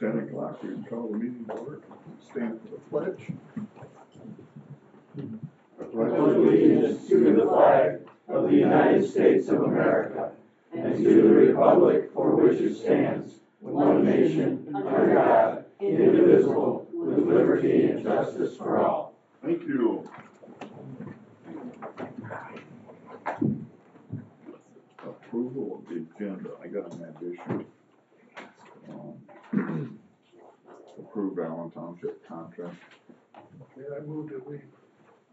10 o'clock, we can call the meeting to order. Stand for the pledge. I pledge allegiance to the flag of the United States of America and to the republic for which it stands, one nation, under God, indivisible, with liberty and justice for all. Thank you. Approval of the agenda. I got an addition. Approve Allen Township contract. Okay, I move that we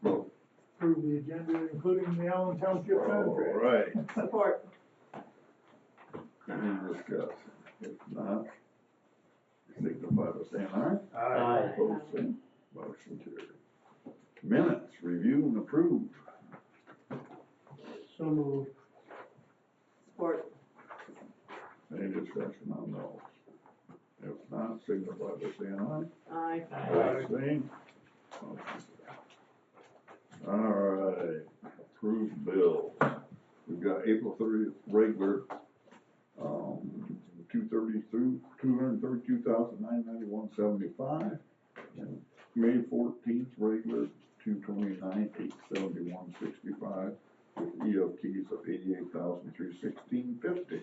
Vote. approve the agenda, including the Allen Township All contract. right. Support. Any discuss? If not, signify by saying aye. Aye. Opposed, same. Motion carried. Minutes, review and approve. So moved. Support. Any discussion on those? If not, signify by saying aye. Aye. Opposed, same. Motion carried. All right, approved bills. We've got April 30th regular, $232,991.75, and May 14th regular, $229,871.65, with EFTs of $88,316.50.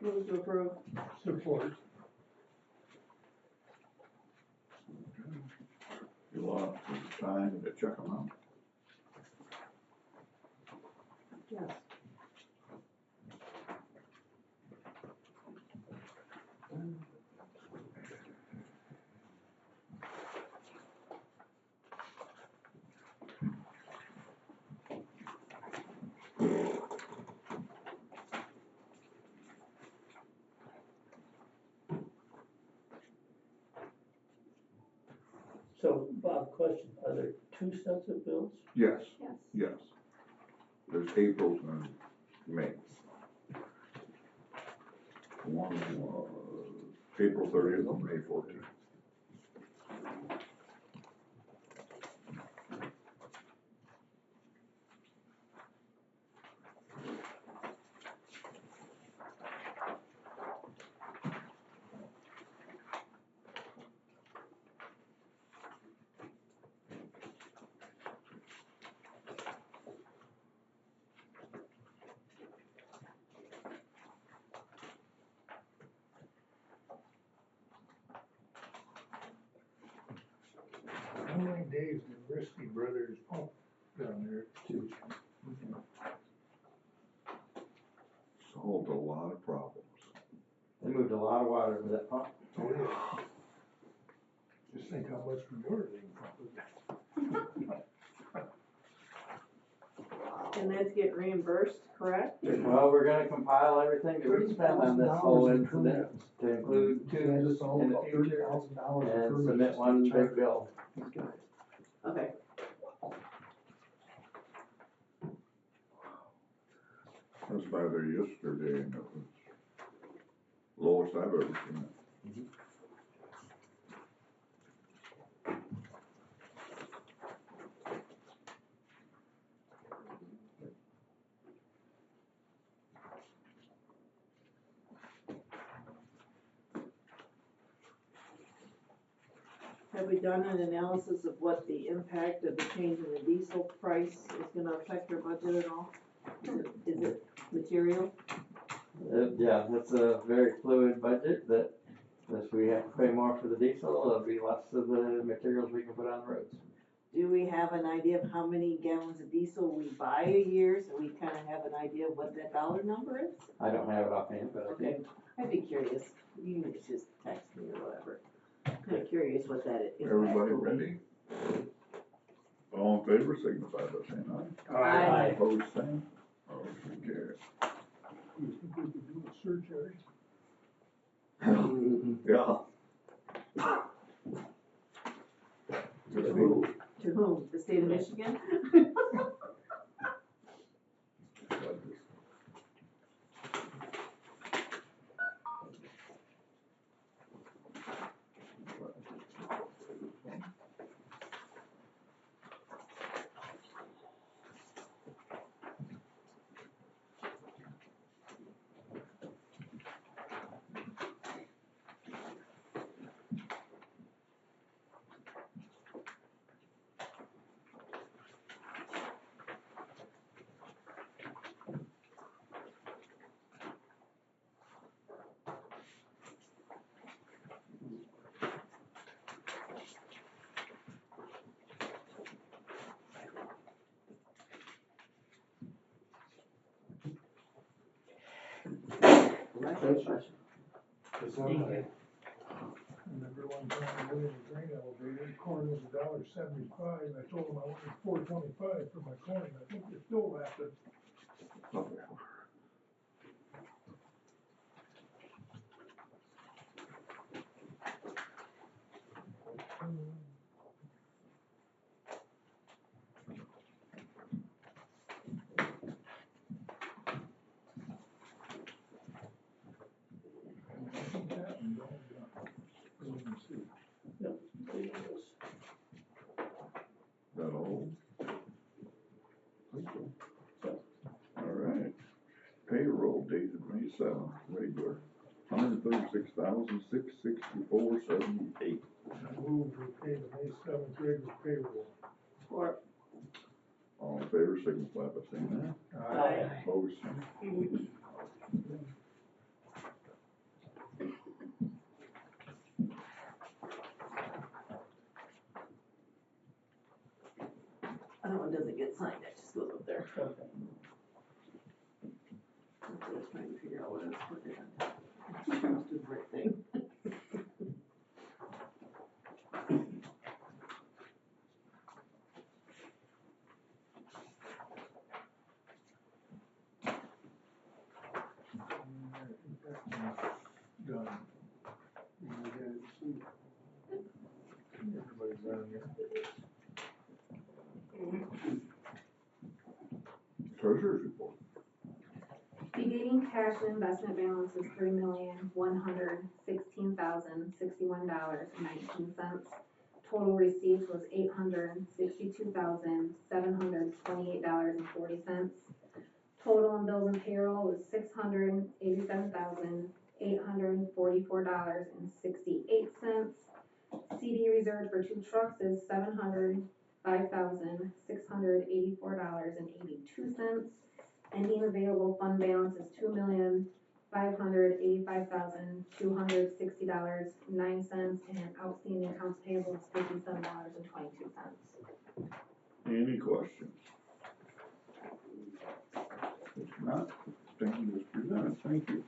Move to approve. Support. You want some time to check them out? Yes. So, Bob, question, are there two sets of bills? Yes, Yes. yes. There's April's and May's. One was April 30th and May 14th. How many days did Risky Brothers pump down there? 2. Solved a lot of problems. They moved a lot of water with that pump. Oh, yeah. Just think how much manure they can pump. And that's get reimbursed, correct? Well, we're gonna compile everything that we spent on this whole incident to include two in the future and submit one big bill. Okay. I was by there yesterday and it was lowest I've ever seen it. Have we done an analysis of what the impact of the change in the diesel price is gonna affect our budget at all? Is it material? Yeah, it's a very fluid budget that if we have to pay more for the diesel, it'll be less of the materials we can put on the roads. Do we have an idea of how many gallons of diesel we buy a year, so we kinda have an idea of what that dollar number is? I don't have it offhand, but I Okay, think. I'd be curious, you can just text me or whatever. Kinda curious what that impact Everybody will be. ready? All in favor, signify by saying aye. Aye. Opposed, same. Motion carried. You think we could do a surcharge? Yeah. To whom? To whom? The state of Michigan? Congratulations. Remember one time I went in the grain elevator, corn was $1.75, and I told them I wanted $4.25 for my corn, I think they're still laughing. That all? All right. Payroll dated May 7th, regular, $136,664.78. Move to pay the May 7th regular payroll. Or, All in favor, signify by saying aye. Aye. Opposed? that one doesn't get signed, it just goes up there. I was trying to figure out what I was putting it on. I was doing the right thing. Done. Everybody's on here. Treasurer's report. Beginning cash and investment balance is $3,116,061.19. Total receipts was $862,728.40. Total in bills and payroll was $687,844.68. CD reserved for 2 trucks is $705,684.82. Ending available fund balance is $2,585,260.09, and outstanding accounts payable is $57.22. Any questions? If not, thank you, Mr. President, thank you.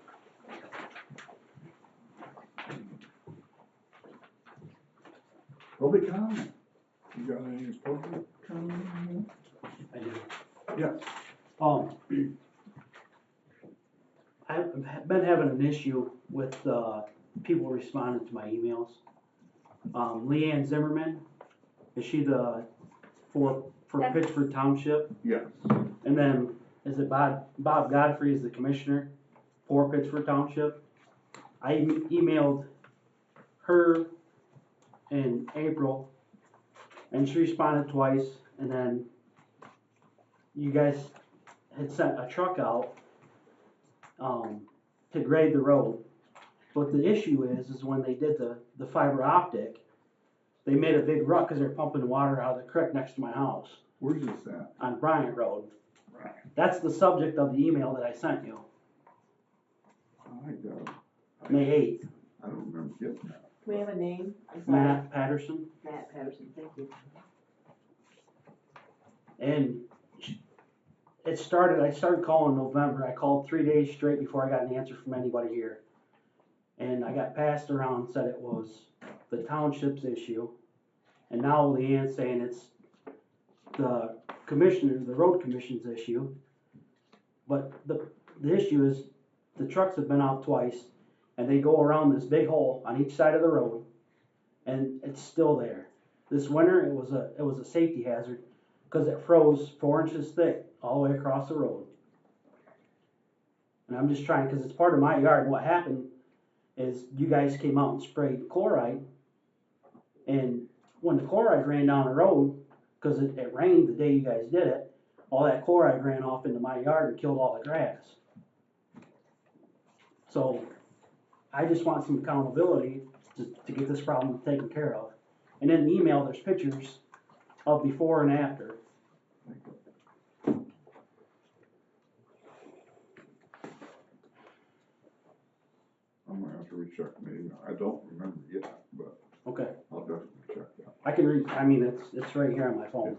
Public comment. You got any public comment? I do. Yes. I've been having an issue with, people responding to my emails. Leanne Zimmerman, is she for Pittsford Township? Yes. And then, is it Bob Godfrey is the commissioner for Pittsford Township? I emailed her in April, and she responded twice, and then you guys had sent a truck out to grade the road. But the issue is when they did the fiber optic, they made a big rut because they're pumping water out of the creek next to my house Where's this at? on Bryant Road. Right. That's the subject of the email that I sent you, I got it. May 8th. I don't remember getting that. Can we have a name? I'm sorry. Matt Patterson. Matt Patterson, thank you. And I started calling in November. I called 3 days straight before I got an answer from anybody here. And I got passed around and said it was the township's issue. And now Leanne's saying it's the road commission's issue. But the issue is the trucks have been out twice and they go around this big hole on each side of the road and it's still there. This winter it was a safety hazard because it froze 4 inches thick all the way across the road. And I'm just trying, because it's part of my yard. What happened is you guys came out and sprayed chloride, and when the chloride ran down the road, because it rained the day you guys did it, all that chloride ran off into my yard and killed all the grass. So I just want some accountability to get this problem taken care of. And in the email, there's pictures of before and after. I'm gonna have to recheck my email. I don't remember getting it, but Okay, I'll definitely check that. I can read. I mean, it's right here on my phone.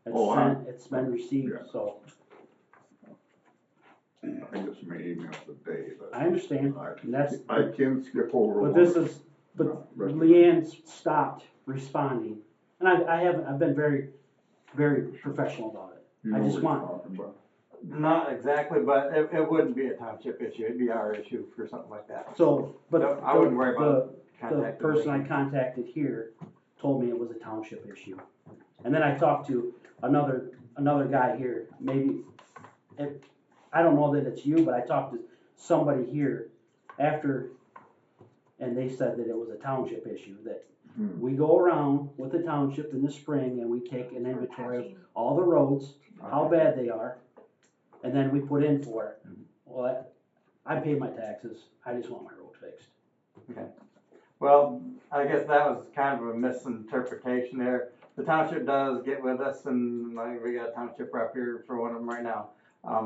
It's Oh, sent. It's been received. yeah. So I get so many emails a day, but I understand, and that's, I can skip over but one. this is, but Leanne stopped responding, and I haven't, I've been very, very professional about it. You I know just what want- you're talking about. Not exactly, but it wouldn't be a township issue, it'd be our issue for something like that. So, but No, I wouldn't worry the about contacting. person I Lee. contacted here told me it was a township issue. And then I talked to another guy here, maybe, I don't know that it's you, but I talked to somebody here after, and they said that it was a township issue, that we go around with the township in the spring and we take an inventory of all the roads, how bad they are, and then we put in for it. Well, I pay my taxes, I just want my road fixed. Well, I guess that was kind of a misinterpretation there. The township does get with us, and like, we got a township rep here for one of them right now.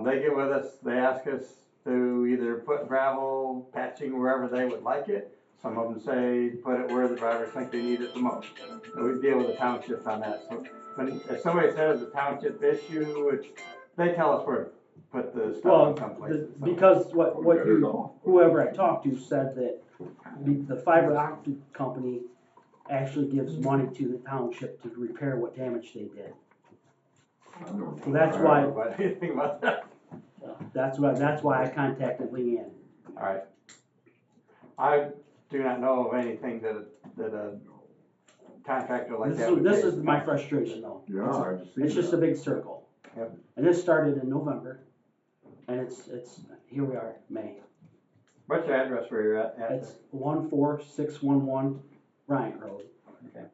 They get with us, they ask us to either put gravel patching wherever they would like it. Some of them say put it where the drivers think they need it the most. And we deal with the townships on that. So if somebody says it's a township issue, they tell us where to put the stuff Well, in some places. So. because what Better you, know. whoever I talked to said that the fiber optic company actually gives money to the township to repair what damage they did. I don't So know. that's I why, don't know about anything about that. that's why I contacted Leanne. All right. I do not know of anything that a contractor like that would This pay. is my frustration though. Yeah, I just see It's just a that. big circle. Yep. And this started in November, and it's, here we are, May. What's your address where you're at? It's 14611 Bryant Road. Okay.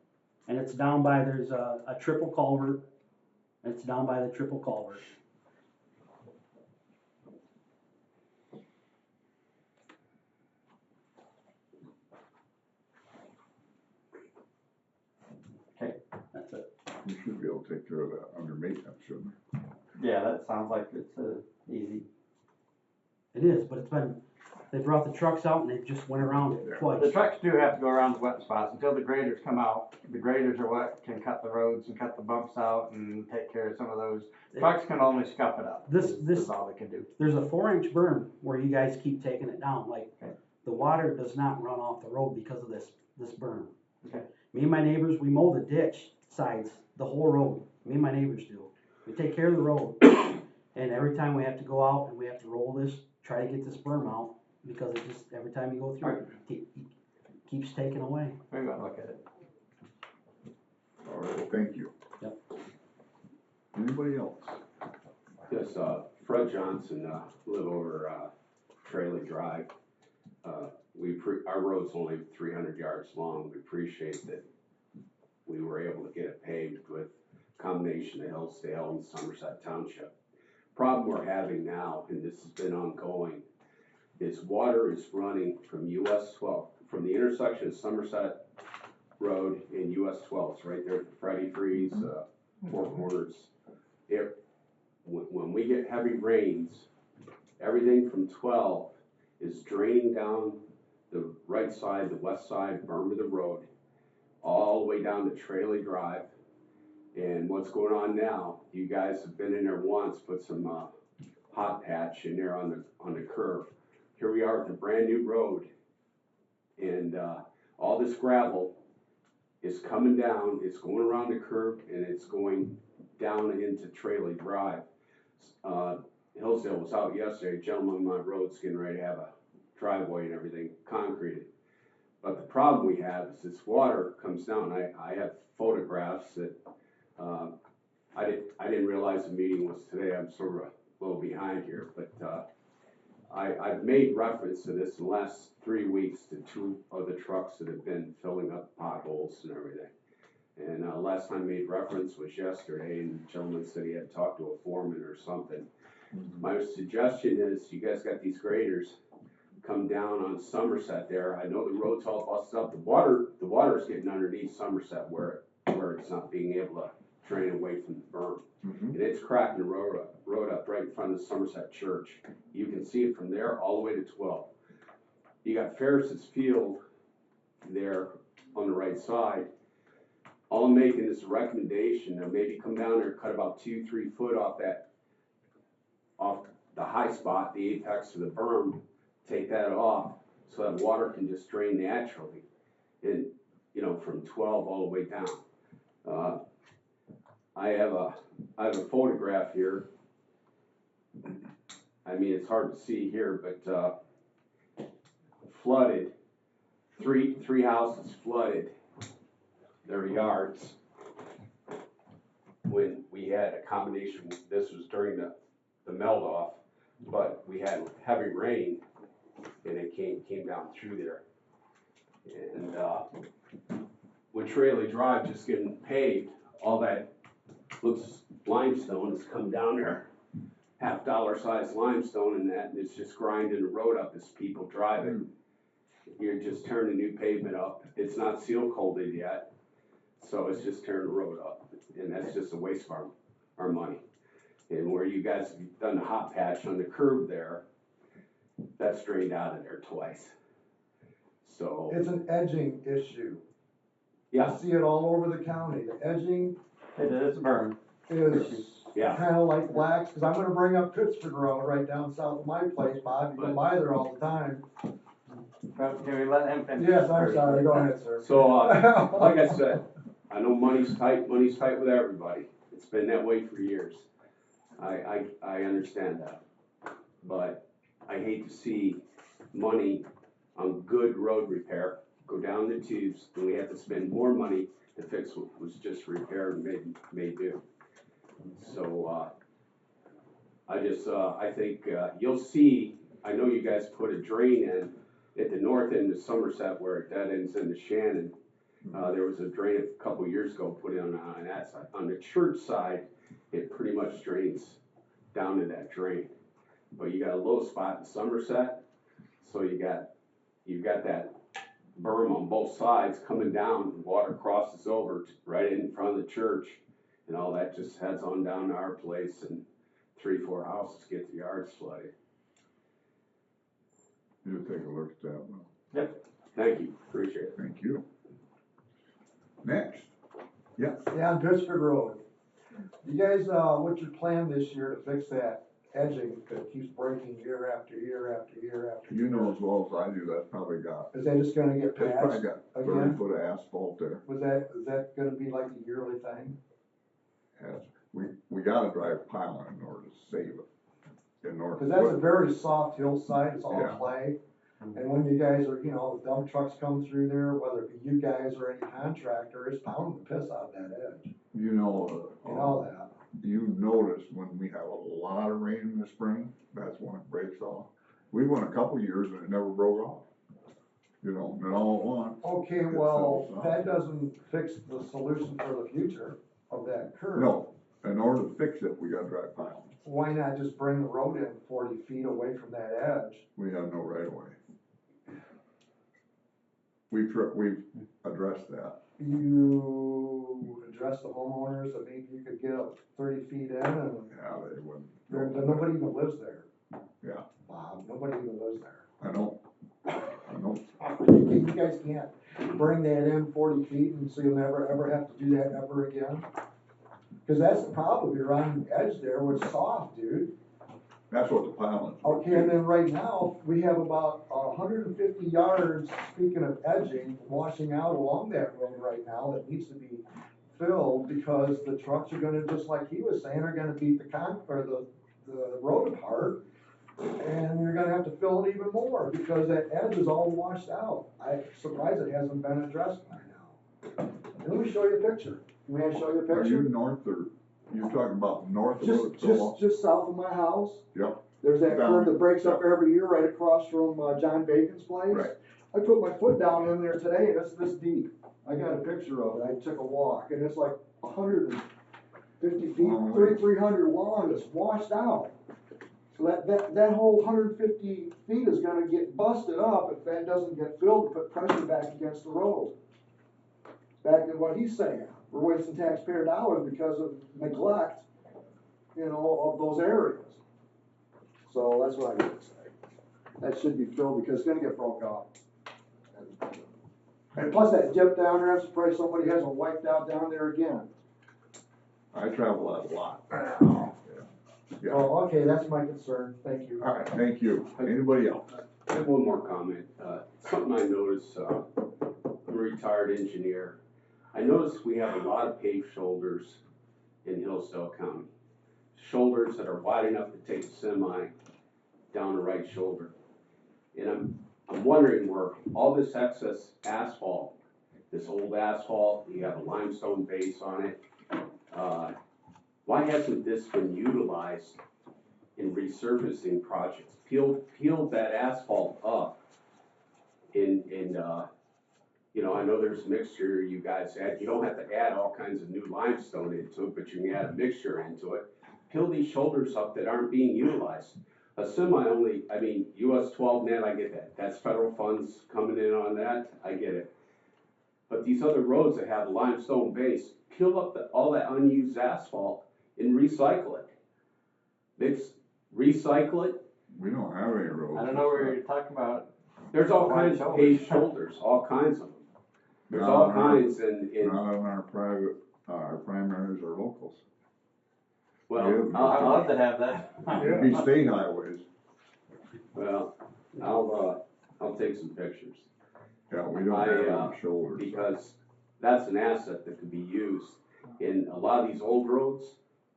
And it's down by, there's a triple culvert, it's down by the triple culvert. Okay. That's it. We should be able to take care of that under maintenance, shouldn't we? Yeah, that sounds like it's easy. It is, but it's been, they brought the trucks out and they just went around it Yeah. twice. The trucks do have to go around the wet spots until the graders come out. The graders are what can cut the roads and cut the bumps out and take care of some of those. Trucks can only scuff it up. This- is all they can do. There's a 4-inch berm where you guys keep taking it down, like, Okay. the water does not run off the road because of this berm. Okay. Me and my neighbors, we mow the ditch sides, the whole road, me and my neighbors do. We take care of the road, and every time we have to go out and we have to roll this, try to get this berm out, because it just, every time you go through, it keeps taking away. We're gonna look at it. All right, thank you. Yep. Anybody else? Yes, Fred Johnson, live over, Trailey Drive. Our road's only 300 yards long. We appreciate that we were able to get it paved with combination of Hillsdale and Somerset Township. Problem we're having now, and this has been ongoing, is water is running from US 12, from the intersection of Somerset Road and US 12, it's right there at the Freddy Freeze, Four Corners. When we get heavy rains, everything from 12 is draining down the right side, the west side, berm of the road, all the way down to Trailey Drive. And what's going on now, you guys have been in there once, put some hot patch in there on the curve. Here we are at the brand new road, and all this gravel is coming down, it's going around the curve, and it's going down into Trailey Drive. Hillsdale was out yesterday, a gentleman on my road's getting ready to have a driveway and everything concreted. But the problem we have is this water comes down. I have photographs that I didn't realize the meeting was today. I'm sort of a little behind here, but I've made reference to this in the last 3 weeks to 2 of the trucks that have been filling up potholes and everything. And last time I made reference was yesterday, and the gentleman said he had talked to a foreman or something. My suggestion is, you guys got these graders, come down on Somerset there. I know the road's all busted up. The water's getting underneath Somerset where it's not being able to drain away from the berm. And it's cracking the road up right in front of Somerset Church. You can see it from there all the way to 12. You got Ferris's Field there on the right side. All I'm making is a recommendation to maybe come down there, cut about 2-3 foot off the high spot, the apex of the berm, take that off so that water can just drain naturally. And, you know, from 12 all the way down. I have a photograph here. I mean, it's hard to see here, but flooded, three houses flooded their yards when we had a combination. This was during the melt off, but we had heavy rain and it came down through there. And with Trailey Drive just getting paved, all that looks limestone has come down there, $half size limestone and that, and it's just grinding the road up as people drive it. You're just turning new pavement up. It's not seal coated yet, so it's just tearing the road up, and that's just a waste of our money. And where you guys have done the hot patch on the curb there, that's drained out of there twice. So It's an edging issue. yeah, I see it all over the county. The edging It is burn. is yeah. kind of like wax, because I'm gonna bring up Pittsburgh Road right down south of my place, Bob. You go by there all the time. Can we let him finish? Yes, I'm sorry. Go ahead, sir. So like I said, I know money's tight with everybody. It's been that way for years. I understand that. But I hate to see money on good road repair go down the tubes, and we have to spend more money to fix what was just repaired and made do. So I think you'll see. I know you guys put a drain in at the north end of Somerset where it dead ends into Shannon. There was a drain a couple years ago put in on that side. On the church side, it pretty much drains down to that drain. But you got a low spot in Somerset, so you've got that berm on both sides coming down, and water crosses over right in front of the church, and all that just heads on down to our place, and 3-4 houses get the yards flooded. You take a look at that one. Yep. Thank you, appreciate it. Thank you. Next. Yes. Yeah, on Pittsburgh Road. You guys, what's your plan this year to fix that edging that keeps breaking year after year after year after year? You know as well as I do, that's probably got, Is that just gonna get it's probably patched? got 30 again? foot of asphalt there. Is that gonna be like a yearly thing? Yes. We gotta drive piling in order to save it. In order. Cause that's a very soft hillside, it's all Yeah. clay. And when you guys are, you know, the dump trucks come through there, whether it be you guys or any contractor, it's pounding the piss out of that edge. You know, You know that. you notice when we have a lot of rain in the spring, that's when it breaks off. We went a couple years and it never broke off. You know, and all at once. Okay, well, that doesn't fix the solution for the future of that curve. No, in order to fix it, we gotta drive piling. Why not just bring the road in 40 feet away from that edge? We have no right of way. We've addressed that. You address the homeowners that maybe you could get up 30 feet in and Yeah, they wouldn't. nobody even lives there. Yeah, Wow, nobody even lives there. I know. You guys can't bring that in 40 feet and so you'll never ever have to do that ever again? Cause that's the problem, you're on the edge there, where it's soft, dude. That's what the piling. Okay, and then right now, we have about 150 yards, speaking of edging, washing out along that road right now that needs to be filled because the trucks are gonna, just like he was saying, are gonna beat the road apart. And you're gonna have to fill it even more because that edge is all washed out. I'm surprised it hasn't been addressed by now. Let me show you a picture. May I show you a Are picture? you north or, you're talking about north of the Just south of my house. Yep. There's that Down. curve that breaks up every year right across from John Bacon's place. Right. I put my foot down in there today and it's this deep. I got a picture of it. I took a walk and it's like 150 feet, Long ways. 300 long. It's washed out. So that whole 150 feet is gonna get busted up if that doesn't get filled to put pressure back against the road. Back to what he's saying. We're wasting taxpayer dollars because of neglect, you know, of those areas. So that's what I gotta say. That should be filled because it's gonna get broke up. And plus that dip down there, I'm surprised somebody hasn't wiped out down there again. I travel that a lot. Yeah. Yeah. Oh, okay, that's my concern, thank you. All right, thank you. Anybody else? I have one more comment. Something I noticed, I'm a retired engineer. I noticed we have a lot of paved shoulders in Hillsdale County. Shoulders that are wide enough to take a semi down the right shoulder. And I'm wondering where all this excess asphalt, this old asphalt, you have a limestone base on it. Why hasn't this been utilized in resurfacing projects? Peel that asphalt up and you know, I know there's a mixture you guys add. You don't have to add all kinds of new limestone into it, but you can add a mixture into it. Peel these shoulders up that aren't being utilized. A semi only, I mean, US 12 net, I get that. That's federal funds coming in on that, I get it. But these other roads that have a limestone base, peel up all that unused asphalt and recycle it. Recycle it. We don't have any roads. I don't know where you're talking about. There's all kinds of paved shoulders, all kinds of them. There's all kinds Not on our private, our primaries or locals. well, I'd love to have that. It'd be state highways. well, I'll take some pictures. Yeah, we don't have any shoulders. Because that's an asset that could be used. In a lot of these old roads,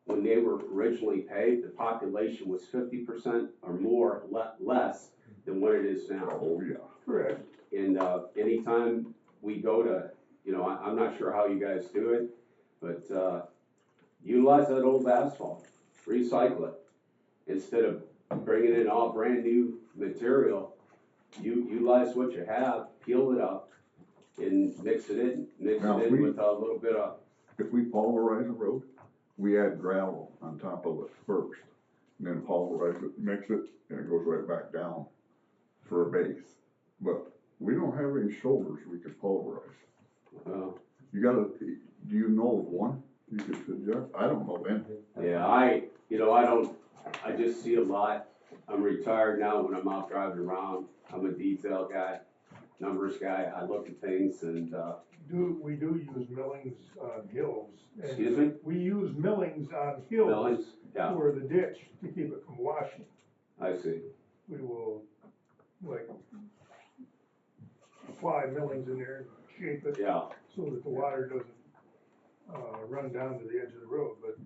when they were originally paved, the population was 50% or more less than what it is now. Oh, yeah. Correct. And anytime we go to, you know, I'm not sure how you guys do it, but utilize that old asphalt, recycle it. Instead of bringing in all brand new material, you utilize what you have, peel it up, and mix it in Now, with a little bit of. If we pulverize a road, we add gravel on top of it first, and then pulverize it, mix it, and it goes right back down for a base. But we don't have any shoulders we can pulverize. You gotta, do you know of one you could suggest? I don't know any. Yeah, I just see a lot. I'm retired now. When I'm out driving around, I'm a detail guy, numbers guy. I look at things and, We do use millings on hills. and Excuse me? We use millings on hills Billings, yeah, for the ditch to keep it from washing. I see. We will, like, apply millings in there and shape it Yeah, so that the water doesn't run down to the edge of the road, but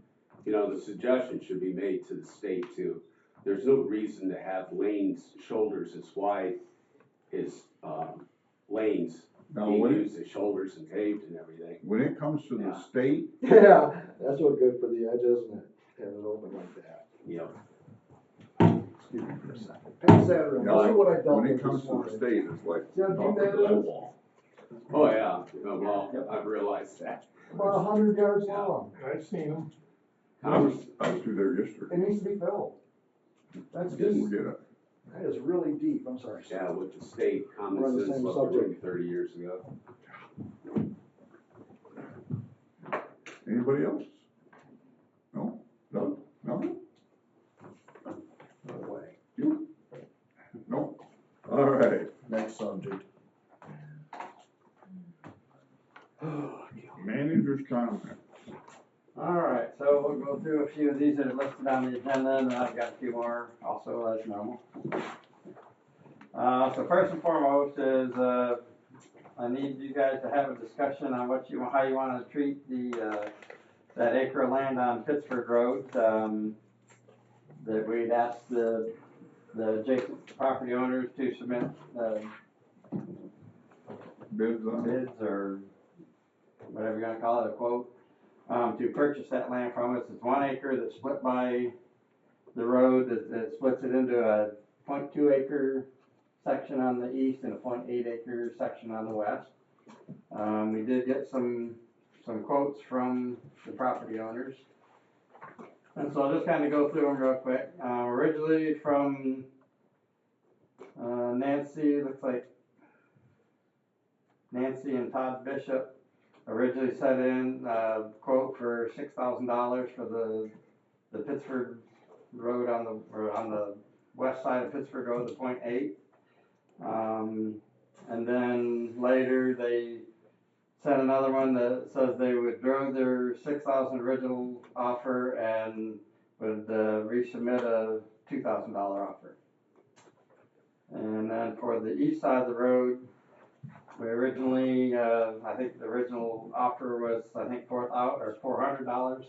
you know, the suggestion should be made to the state too. There's no reason to have lanes, shoulders as wide as, lanes Now, being when used as shoulders and paved and everything. it comes to the Yeah. state, Yeah, that's what good for the edge, isn't it? Have it open like that. Yep. Excuse me for a second. Pass that around, No, see what I dealt when it with comes this to the morning. state, it's like See how deep talking that to that is? wall. Oh, yeah, well, I've realized that. About 100 yards Yeah. long. I've seen them. I was through there yesterday. It needs to be filled. That's We'll deep. get it. That is really deep, I'm sorry. Yeah, with the state, We're common on the sense same left the room subject. 30 years ago. Anybody else? No? No? No? No way. You? No? All right. Next subject. Manager's comment. All right, so we'll go through a few of these that are listed on the agenda, and then I've got a few more also as normal. So first and foremost is, I need you guys to have a discussion on how you wanna treat that acre of land on Pittsford Road, that we'd ask the adjacent property owners to submit, Bids on it? bids or whatever you're gonna call it, a quote, to purchase that land from us. It's 1 acre that's split by the road, that splits it into a 0.2 acre section on the east and a 0.8 acre section on the west. We did get some quotes from the property owners. And so I'll just kind of go through them real quick. Originally from Nancy, looks like Nancy and Todd Bishop originally set in a quote for $6,000 for the Pittsford Road on the west side of Pittsford Road, the 0.8. And then later they sent another one that says they withdrew their $6,000 original offer and would resubmit a $2,000 offer. And then for the east side of the road, we originally, I think the original offer was, $400.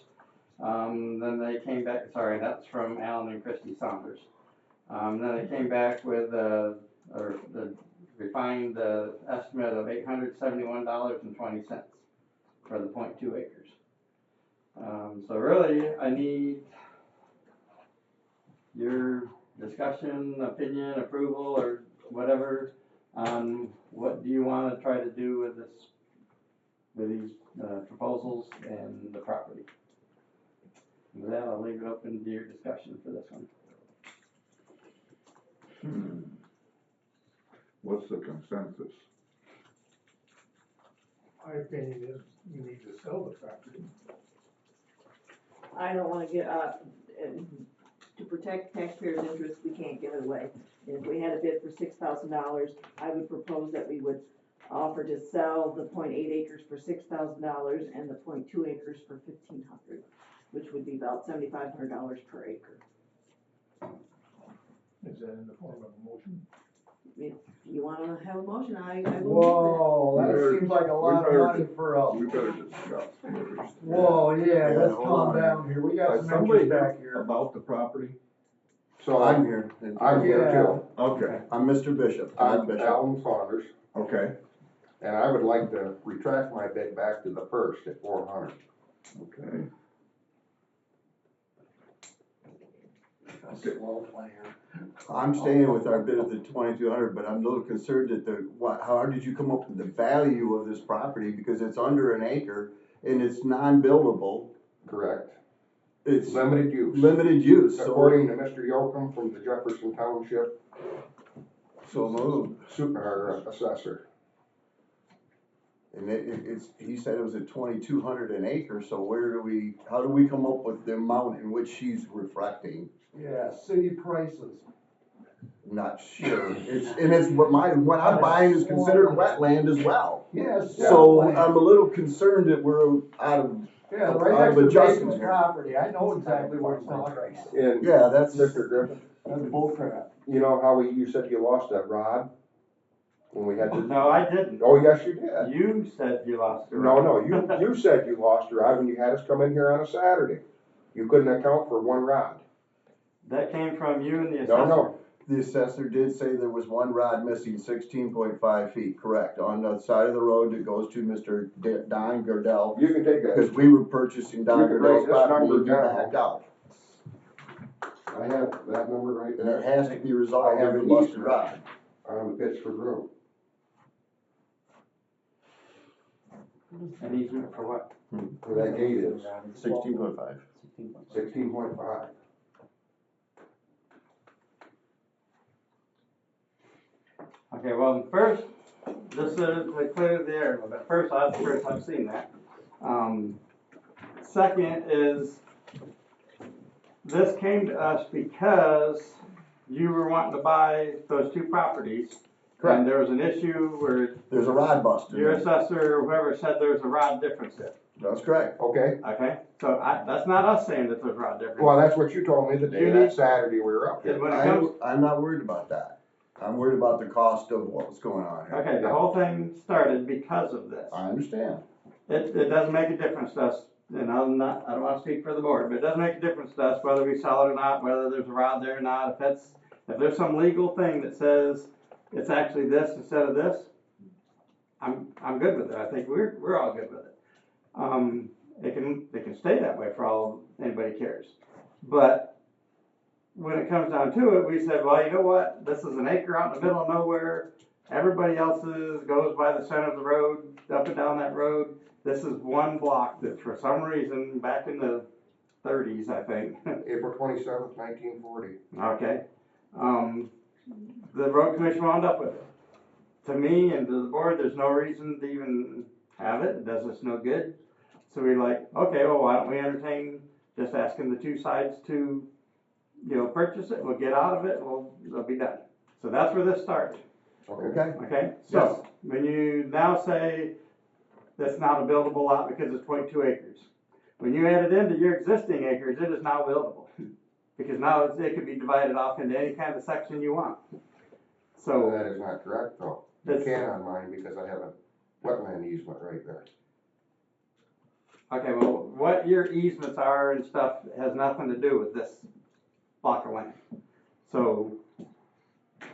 Then they came back, sorry, that's from Alan and Christy Saunders. Then they came back with the refined estimate of $871.20 for the 0.2 acres. So really, I need your discussion, opinion, approval, or whatever. What do you want to try to do with this, with these proposals and the property? With that, I'll leave it open to your discussion for this one. What's the consensus? My opinion is you need to sell the property. I don't wanna get, to protect taxpayers' interests, we can't give it away. And if we had a bid for $6,000, I would propose that we would offer to sell the 0.8 acres for $6,000 and the 0.2 acres for $1,500, which would be about $7,500 per acre. Is that in the form of a motion? If you wanna have a motion, I will. Whoa, We that better- seems like a lot we of better- money for a. We better discuss first. Whoa, yeah, Yeah, let's hold calm on. down here, we got Is some somebody interest back here. about the property? So I'm here. I'm here Yeah. too. Okay, I'm Mr. Bishop, Todd I'm Bishop. Alan Saunders, okay, and I would like to retract my bid back to the first at 400. okay. I'm staying with our bid of the 2,200, but I'm a little concerned at how did you come up with the value of this property? Because it's under an acre and it's non-buildable, Correct. it's Limited use. limited use, so. According to Mr. Yoakum from the Jefferson Township So moved. assessor. And he said it was at 2,200 an acre, so how do we come up with the amount in which she's reflecting? Yeah, city prices. I'm not sure. It's what I'm buying is considered wetland as well. Yes. So I'm a little concerned that we're out of, Yeah, out right of next to adjustment Bacon's here. property, I know exactly where it's from. And Yeah, that's, Mr. Griffin, That's bullcrap. you know how you said you lost that rod? When we had the. No, I didn't. Oh, yes, you did. You said you lost your. No, you said you lost your rod when you had us come in here on a Saturday. You couldn't account for one rod. That came from you and the assessor. No, the assessor did say there was one rod missing 16.5 feet, correct, on the side of the road that goes to Mr. Don Gardell. you can take Because that. we were purchasing Don You can write Gardell's this property number and he down. backed out. I have that number right And it there has to be resolved I have if an we lost a easement. rod. on the Pittsford Road. An easement for what? Where that gate is, 16.5. 16.5. Okay, well, first, just to clear the air a little bit, that's the first I've seen that. Second is, this came to us because you were wanting to buy those two properties. Correct. And there was an issue where There's a rod bust in your there. assessor or whoever said there's a rod difference there. That's correct. Okay, Okay, so that's not us saying that there's a rod difference. well, that's what you told me the day You that need- Saturday we were up And here. when it comes, I'm not worried about that. I'm worried about the cost of what was going on here. okay, the whole thing started because of this. I understand. It doesn't make a difference to us, and I don't want to speak for the board, but it doesn't make a difference to us whether we sell it or not, whether there's a rod there or not. If there's some legal thing that says it's actually this instead of this, I'm good with it. I think we're all good with it. It can stay that way for all anybody cares. But when it comes down to it, we said, well, you know what? This is an acre out in the middle of nowhere. Everybody else's goes by the center of the road, up and down that road. This is one block that for some reason, back in the 30s, I think. April 27th, 1940. Okay. The road commission wound up with it. To me and to the board, there's no reason to even have it. It does us no good. So we're like, okay, well, why don't we entertain just asking the two sides to, purchase it. We'll get out of it. It'll be done. So that's where this started. Okay? Okay? So when you now say that's not a buildable lot because it's 0.2 acres. When you add it into your existing acres, it is now buildable. Because now it could be divided off into any kind of section you want. So that So, is not correct though. You That's- can on mine because I have a wetland easement right there. okay, well, what your easements are and stuff has nothing to do with this block of land. So,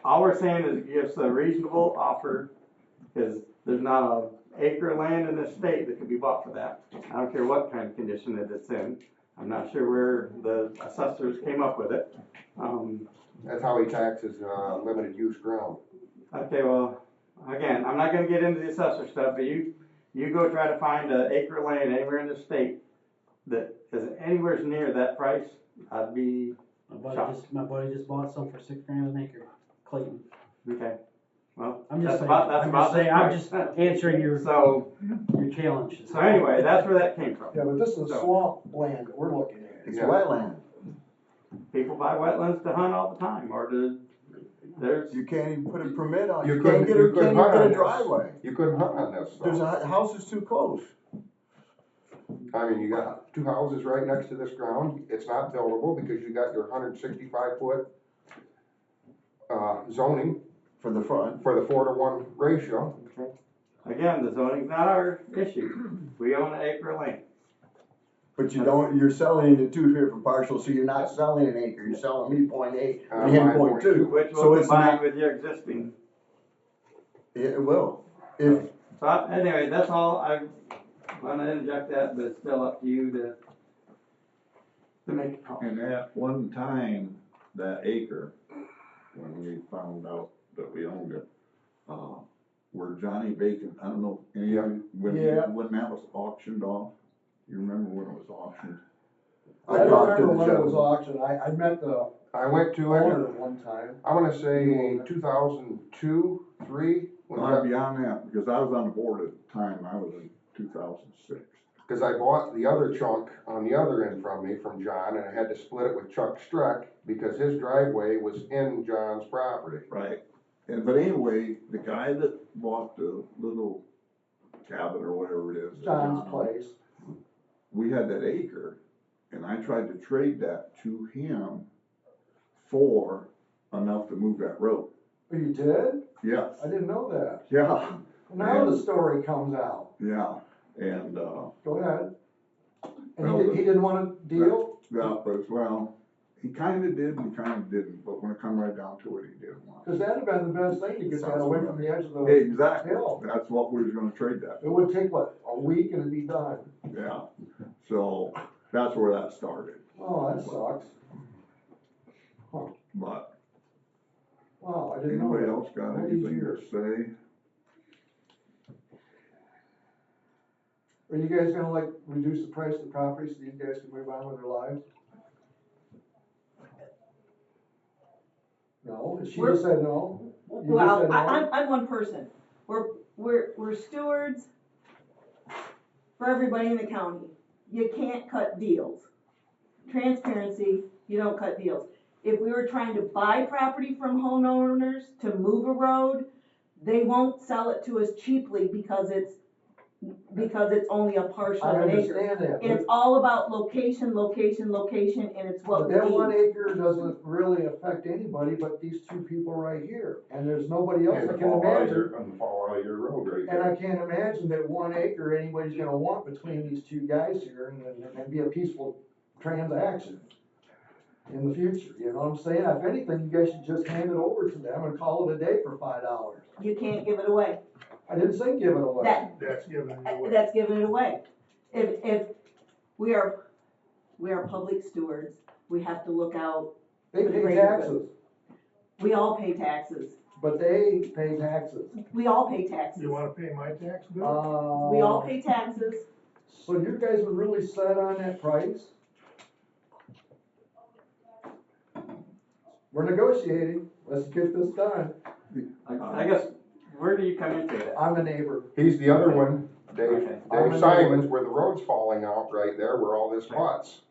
all we're saying is give us a reasonable offer, because there's not an acre of land in this state that could be bought for that. I don't care what kind of condition that it's in. I'm not sure where the assessors came up with it. That's how he taxes, limited use ground. Okay, well, again, I'm not gonna get into the assessor stuff, but you go try to find an acre of land anywhere in the state that is anywhere near that price, I'd be, My buddy just bought some for $6 grand an acre, Clayton. okay. Well, I'm just that's saying, about, that's I'm about just the saying, I'm price. just answering your So, challenge. so anyway, that's where that came from. Yeah, but this is So- swamp land that we're looking at. It's wetland. People buy wetlands to hunt all the time, or to, there's, You can't even put a permit on, You you couldn't- can't get you a, couldn't can't even hunt get on a this. driveway. You couldn't hunt on this There's though. a house is too close. I mean, you got two houses right next to this ground. It's not buildable because you got your 165 foot, zoning For the front. for the 4-to-1 ratio. again, the zoning's not our issue. We own an acre of land. But you don't, you're selling into two different parcels, so you're not selling an acre, you're selling me 0.8 and him 0.2. Which So will it's combine not, with your existing. it will. If, So anyway, that's all, I wanna interject that, but it's still up to you to make a call. And at one time, that acre, when we found out that we owned it, where Johnny Bacon, I don't know, any of you, Yeah. when that was auctioned off, you remember when it was auctioned? I I don't talked to remember the when it was gentleman. auctioned, I met the I went to owner it, one time. I'm gonna say 2002, 3. Well, beyond that, because I was on the board at the time, I was in 2006. Cause I bought the other chunk on the other end from me, from John, and I had to split it with Chuck Streck because his driveway was in John's property. Right. And, but anyway, the guy that bought the little cabin or whatever it is. that John's John- place. We had that acre, and I tried to trade that to him for enough to move that road. Oh, you did? Yes, I didn't know that. yeah, Now the story comes out. yeah, and, Go ahead. And Well, he didn't want a deal? that was, well, he kinda did and he kinda didn't, but when it come right down to it, he didn't want Cause that'd have been the best thing, to get that away from the edge of it. the, Exactly, Hill. that's what we was gonna trade that, it would take, what, a week and it'd be done? yeah, so, that's where that started, Oh, that sucks. but Wow, I didn't know anybody that. else got All these anything to years. say? Are you guys gonna like reduce the price of the property so these guys can move on with their lives? No, she We're- just said no. You just Well, said no? I'm one person. We're stewards for everybody in the county. You can't cut deals. Transparency, you don't cut deals. If we were trying to buy property from homeowners to move a road, they won't sell it to us cheaply because it's only a partial I of an acre. understand that, It's all about location, location, location, and it's what but we that 1 need. acre doesn't really affect anybody but these two people right here. And there's nobody else And I the can fall out of imagine. your, on the fall out of your road right And there. I can't imagine that 1 acre anybody's gonna want between these two guys here and be a peaceful transaction in the future, you know what I'm saying? If anything, you guys should just hand it over to them and call it a day for $5. You can't give it away. I didn't say give it away. That's giving it away. That's giving it away. If we are public stewards, we have to look out. They pay taxes, We all pay taxes. but they pay taxes. We all pay taxes. You wanna pay my tax bill? We all pay taxes. So you guys were really set on that price? We're negotiating, let's get this done. I guess, where do you come into that? I'm the neighbor. He's the other one, Okay. Dave Simons, where the road's falling out right there, where all this lots.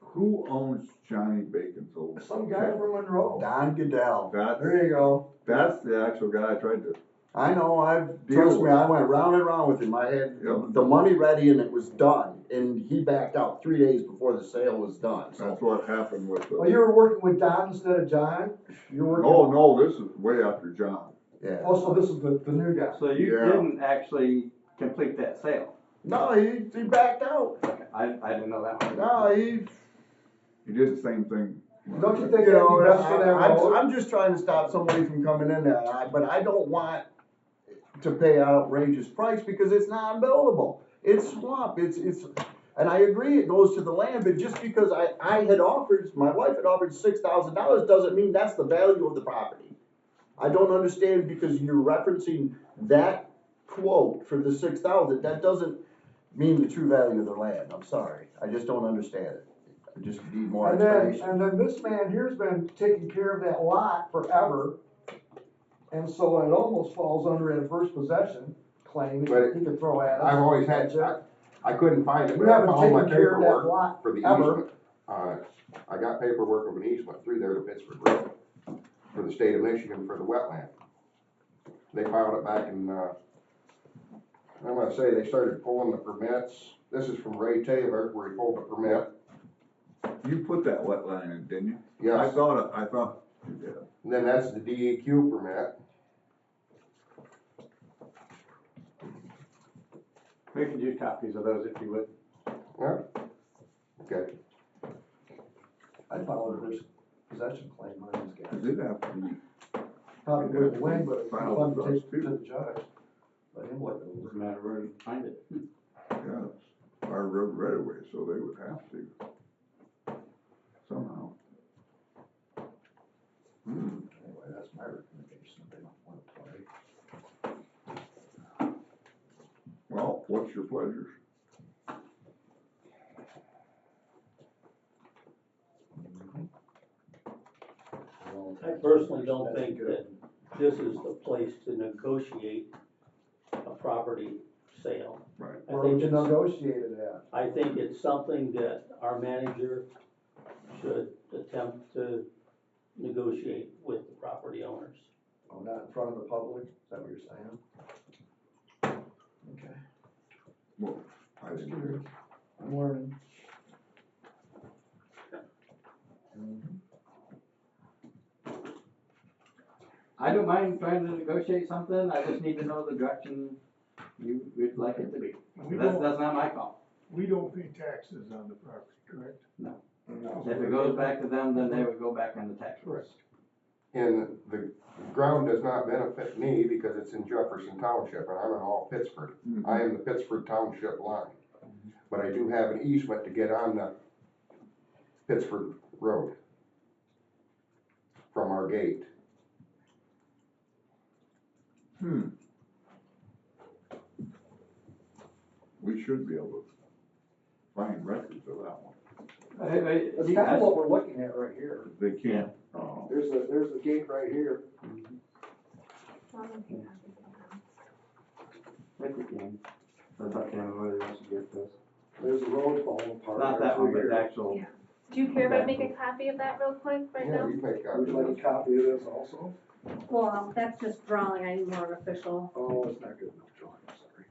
Who owns Johnny Bacon's old? Some guy from Monroe. Don Goodell. That's, There you go. that's the actual guy I tried to I know, Deal trust me, with I went round and round with him, I had Yep. the money ready and it was done, and he backed out 3 days before the sale was done, so. That's what happened with Well, the, you were working with Don instead of John? You're working. no, this is way after John. Yeah. Oh, so this is the new guy? So you Yeah. didn't actually complete that sale? No, he backed out. I didn't know that one. No, he, He did the same thing. Don't you think you that'd know, be best for that road? I'm just trying to stop somebody from coming in there, but I don't want to pay an outrageous price because it's not buildable. It's swamp, it's, and I agree it goes to the land, but just because I had offered, my wife had offered $6,000 doesn't mean that's the value of the property. I don't understand because you're referencing that quote for the 6,000, that doesn't mean the true value of the land, I'm sorry, I just don't understand it. I just need more And then, explanation. this man here's been taking care of that lot forever. And so it almost falls under a first possession claim But he could throw at us. I've always had, I couldn't find it, We but I haven't found my taken care of that paperwork lot for the ever. easement. I got paperwork of an easement through there to Pittsburgh Road for the state of Michigan for the wetland. They filed it back in, I'm gonna say they started pulling the permits. This is from Ray Taylor, where he pulled the permit. You put that wetland in, didn't you? Yes. I thought you did. And then that's the DEQ permit. We could use copies of those if you would. Yeah. Okay. I filed a first possession claim on these It guys. did have to be, Probably wouldn't win, but it'd be Filed fun to with us, take to the judge. Let him look it over. Doesn't matter where you find it. yeah, it's our road right away, so they would have to. Somehow. Anyway, that's my recommendation, if they don't want to play. Well, what's your pleasure? I personally don't think that this is the place to negotiate a property sale. Right. I Where think would you it's, negotiate it at? I think it's something that our manager should attempt to negotiate with the property owners. Oh, not in front of the public, is that what you're saying? Okay. Well, I Just didn't. curious. I'm learning. I don't mind trying to negotiate something, I just need to know the direction you would like it to be. That's not my call. We don't pay taxes on the property, correct? No. No. If it goes back to them, then they would go back on the tax rolls. And the ground does not benefit me because it's in Jefferson Township and I'm in all Pittsburgh. I am the Pittsburgh Township line. But I do have an easement to get on the Pittsburgh Road from our gate. We should be able to find records of that one. That's kind of what we're looking at right here. They can't, There's the gate right here. If you can. I thought Canada wants to get this. There's the road falling apart. Not that one, but the actual. Yeah. Do you care if I make a copy of that real quick right Yeah, now? you make Would you like a copy of this also? Well, that's just drawing, I need more official. Oh, it's not good enough drawing, sorry.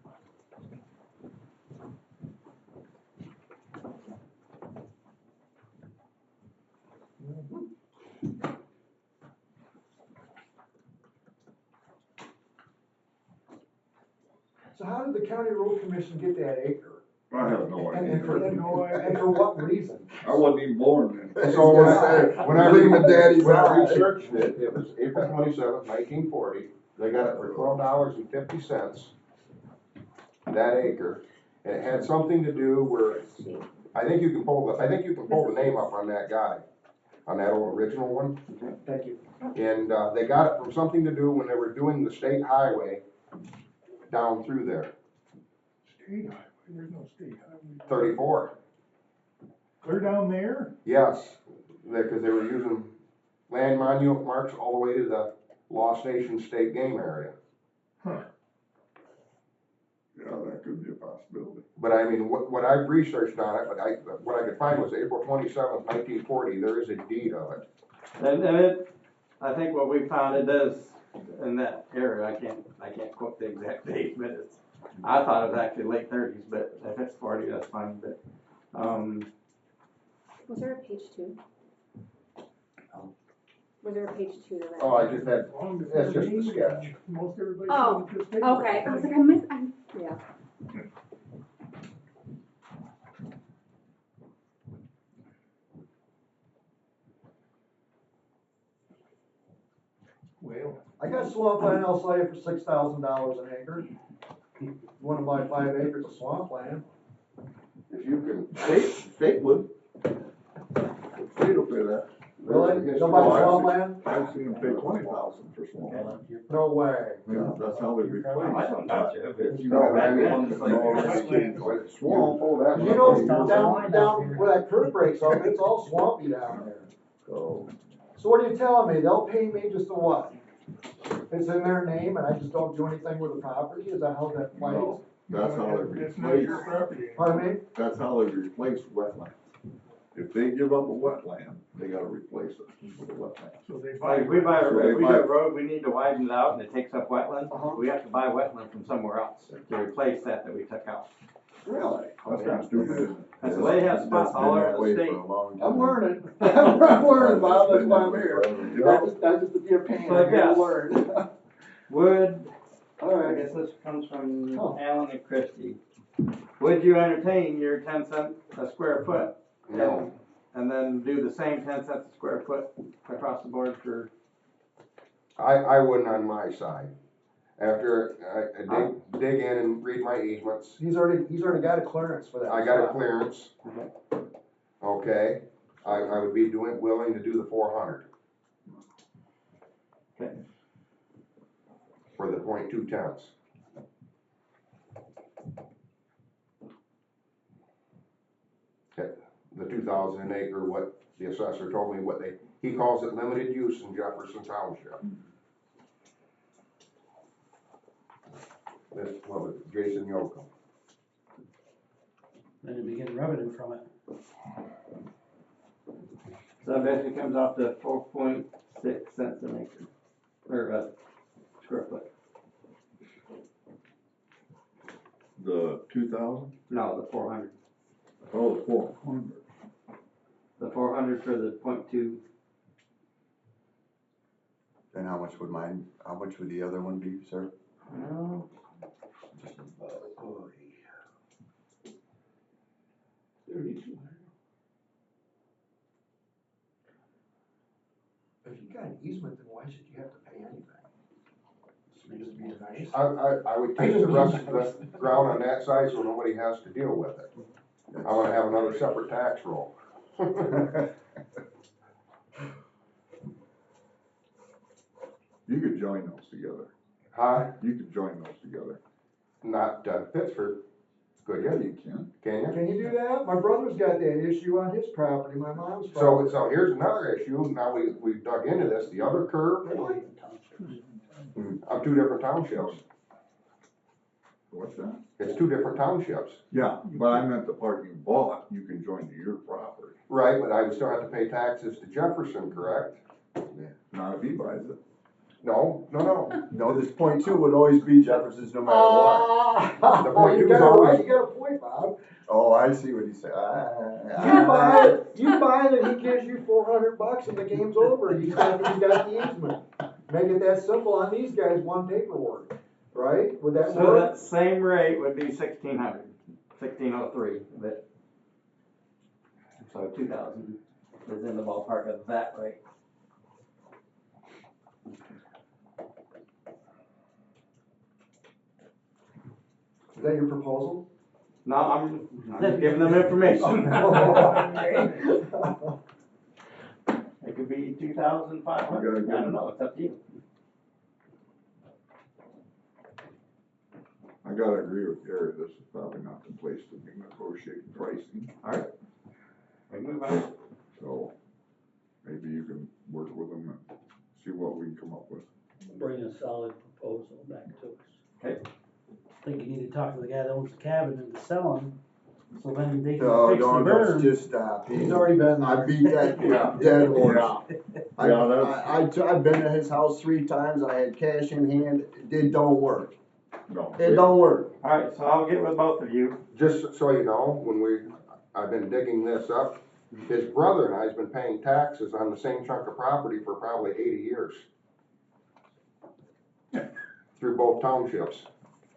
So how did the county road commission get that acre? I have no And idea. for what reason? I wasn't even born then. So when I Leave him at daddy's when I eye. researched it, it was April 27th, 1940. They got it for $12.50, that acre. And it had something to do where, I think you can pull the name up on that guy, on that old original one. Thank you. And they got it from something to do when they were doing the state highway down through there, State highway, there's no state highway. 34. Clear down there? Yes, because they were using land monument marks all the way to the Lost Nation State Game Area. Huh. Yeah, that could be a possibility. But I mean, what I've researched on it, what I could find was April 27th, 1940, there is a deed of it. And it, I think what we found, it does in that area, I can't quote the exact date, but it's, I thought it was actually late thirties, but if it's 40, that's fine, but, Was there a page 2? Was there a page 2 to that? Oh, I just had, As long as that's they're just a named, sketch. Most everybody Oh, should just take it. Okay, I was like, I missed, yeah. Well, I got swampland, I'll sell you for $6,000 an acre. You wanna buy 5 acres of swampland? If you can, state would. State will pay that. Really? You'll buy swampland? I've seen them pay 20,000 for small. No way. Yeah, that's how they replace. I don't doubt you. If you No, have I mean, a swamp, You know, down where that creek breaks up, it's all swampy down there. so, So what are you telling me? They'll pay me just a what? It's in their name and I just don't do anything with the property? Is that how that plays? no, that's how they it's not your replace, property. Pardon me? that's how they replace wetlands. If they give up a wetland, they gotta replace it with a wetland. So they buy. Like, if we buy So they if we buy- got a road, we need to widen it out and it takes up wetland, Uh-huh. we have to buy wetland from somewhere else to replace that we took out. Really? That's kinda stupid, isn't it? That's the way they have spots all over the state. I'm learning. I'm learning, Bob, that's why I'm here. That's just to be a pain, So, I'm here to yes. learn. Would, All I right. guess this comes from Oh. Alan and Christie. Would you entertain your 10 cents a square foot? No. And then do the same 10 cents a square foot across the board for, I wouldn't on my side. After I dig in and read my easements, He's already got a clearance for that. I got a spot. clearance. Okay, I would be willing to do the 400. Okay. For the .2 tenths. Okay, the 2,000 an acre, what the assessor told me, he calls it limited use in Jefferson Township. This, what was it, Jason Yocum. Then you'd be getting revenue from it. so that basically comes off to 4.6 cents an acre, or square foot. The 2,000? No, the 400. Oh, the 400. The 400 for the .2. And how much would the other one be, sir? Well, If you got an easement, then why should you have to pay anything? Just be nice. I would take the rest of the ground on that side so nobody has to deal with it. I wanna have another separate tax roll. You could join those together. Huh? You could join those together. Not Pittsford. Good, Yeah, yeah, you can. can you? Can you do that? My brother's got that issue on his property, my mom's So, property. so here's another issue, now we've dug into this, the other curve of 2 different townships. What's that? It's 2 different townships. Yeah, but I meant the part you bought, you can join to your property, Right, but I would still have to pay taxes to Jefferson, correct? not if he buys it. No. No, this .2 would always be Jefferson's no matter what. The point You two is got it right, always- you got a point, Bob. Oh, I see what he said. You buy it, and he gives you $400 and the game's over, he's got the easement. Make it that simple on these guys, one paperwork, right? Would that so work? that same rate would be 1,600, 1,603, but, so 2,000 is in the ballpark of that rate. Is that your proposal? No, I'm just giving them information. It could be 2,500, I don't know, it's up to you. I gotta agree with Gary, this is probably not the place to be negotiating pricing, Alright. We move on. so maybe you can work with them and see what we can come up with. Bring a solid proposal back to us. Okay. I think you need to talk to the guy that owns the cabin and to sell him, so then they can No, fix the don't, berm. just stop. He's already been I there. beat that dead horse. Yeah, that's- I've been to his house 3 times, I had cash in hand, it don't work, No. it don't work. Alright, so I'll get with both of you. Just so you know, I've been digging this up, his brother and I's been paying taxes on the same chunk of property for probably 80 years. Through both townships,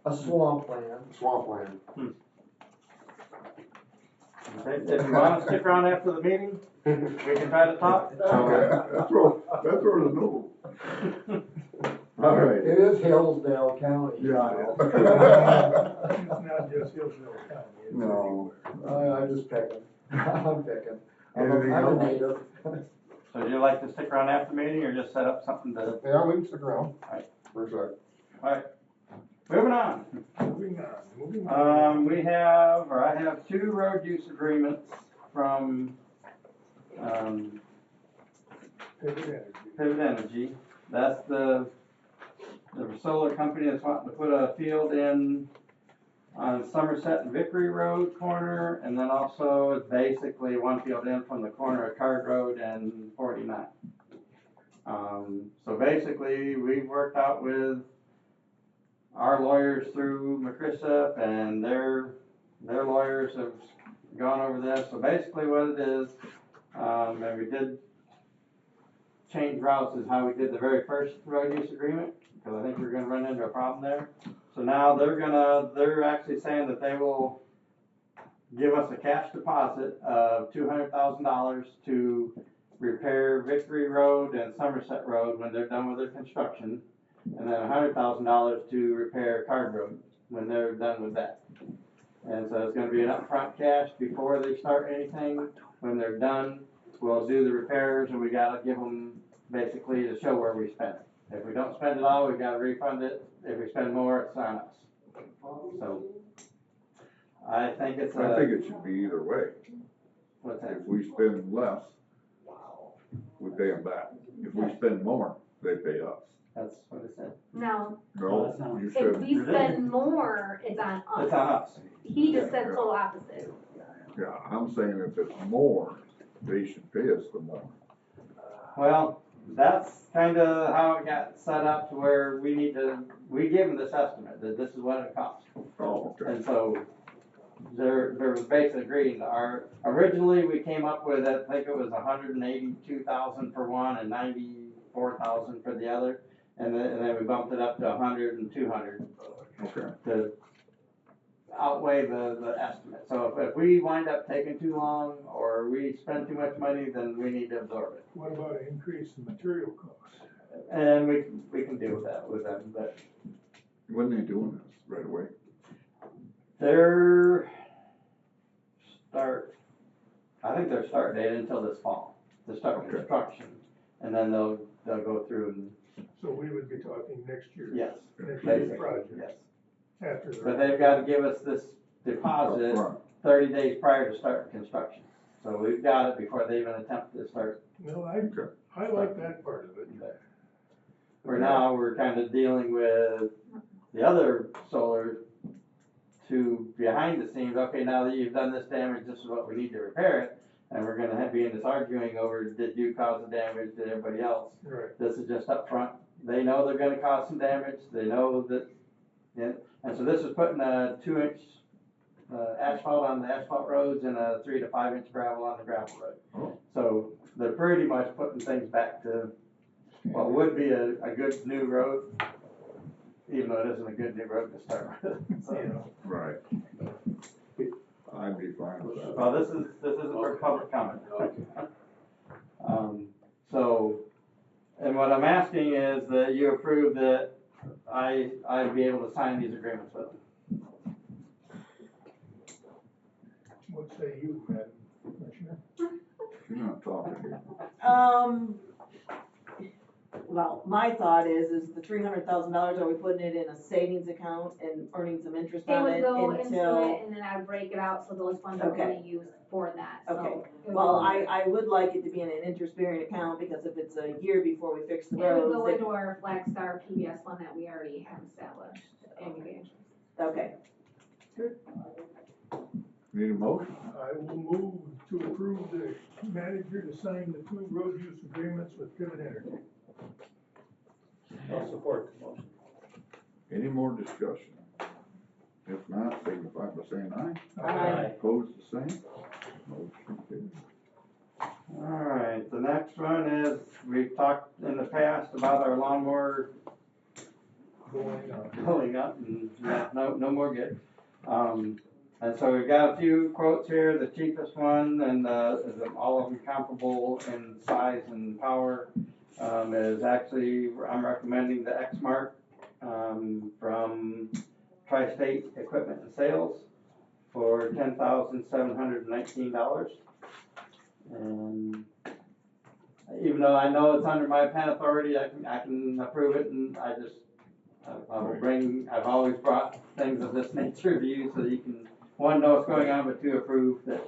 A swamp land. swampland. If you wanna stick around after the meeting, we can try to talk. Okay, that's where the no. All right. It is Hillsdale County. Yeah. It's not just Hillsdale County. it's No. I'm just picking, I'm picking. I'm Anything a else? native. So would you like to stick around after the meeting or just set up something to, Yeah, we can stick around. Alright. For a sec. alright, moving on. Moving on. I have 2 road use agreements from, Pivot Energy. That's the solar company that's wanting to put a field in on Somerset and Vickery Road corner, and then also it's basically one field in from the corner of Card Road and 49. So basically, we've worked out with our lawyers through McChrysop, and their lawyers have gone over this. So basically what it is, and we did change routes is how we did the very first road use agreement, because I think we're gonna run into a problem there. So now they're actually saying that they will give us a cash deposit of $200,000 to repair Victory Road and Somerset Road when they're done with their construction, and then $100,000 to repair Card Road when they're done with that. And so it's gonna be an upfront cash before they start anything. When they're done, we'll do the repairs, and we gotta give them basically to show where we spent it. If we don't spend it all, we gotta refund it. If we spend more, it's on us. So, I think it's I think it should be either way. what's that? If we spend less, we pay them back. If we spend more, they pay us. That's what it said. No, No, you if should. we spend more, it's on It's us. on us. He just said total opposite. Yeah, I'm saying if it's more, they should pay us the more. Well, that's kinda how it got set up to where we gave them this estimate, that this is what it costs. Oh, okay. And so, there was basically agreeing, originally we came up with, I think it was 182,000 for one and 94,000 for the other. And then we bumped it up to 100 and 200 Okay. to outweigh the estimate. So if we wind up taking too long or we spend too much money, then we need to absorb it. What about an increase in material costs? And we can deal with that with them, but When they doing this, right away? I think their start date until this fall, to start Okay. construction. And then they'll go through and, So we would be talking next year. yes, Next year's basically, project, yes. after the. But they've gotta give us this deposit Upfront. 30 days prior to starting construction. So we've got it before they even attempt to start. No, I like that part of it. Where now we're kind of dealing with the other solar to behind the scenes, okay, now that you've done this damage, this is what we need to repair it. And we're gonna be in this arguing over, did you cause the damage, did everybody else? Right. This is just up front. They know they're gonna cause some damage, they know that, yeah. And so this is putting a 2-inch asphalt on the asphalt roads and a 3 to 5 inch gravel on the gravel road. Oh. So they're pretty much putting things back to what would be a good new road, even though it isn't a good new road to start with. So, Yeah. Right. I'd be fine with that. well, this isn't for public comment. So, and what I'm asking is that you approve that I'd be able to sign these agreements with them. What say you, Madam Commissioner? You're not talking here. Well, my thought is the $300,000, are we putting it in a savings account and earning some interest It on would it go into until? it and then I would break it out, so those funds are Okay. only used for that, so. Okay. it would Well, go- I would like it to be in an interest-bearing account, because if it's a year before we fix the It would go roads, into our Flagstar PBS fund that we already have established, and we pay interest. okay. Need a motion? I will move to to approve the manager to sign the 2 road use agreements with Pivot Energy. I'll support the motion. Any more discussion? If not, signify by saying aye. Aye. Opposed, the same. Motion carries. Alright, the next one is, we've talked in the past about our lawnmower going up and no more good. And so we've got a few quotes here, the cheapest one, and all of them comparable in size and power, is actually, I'm recommending the X-Mark, from Tri-State Equipment and Sales for $10,719. And even though I know it's under my pen authority, I can approve it, and I will bring, I've always brought things of this nature to you so that you can, one, know what's going on, but two, approve that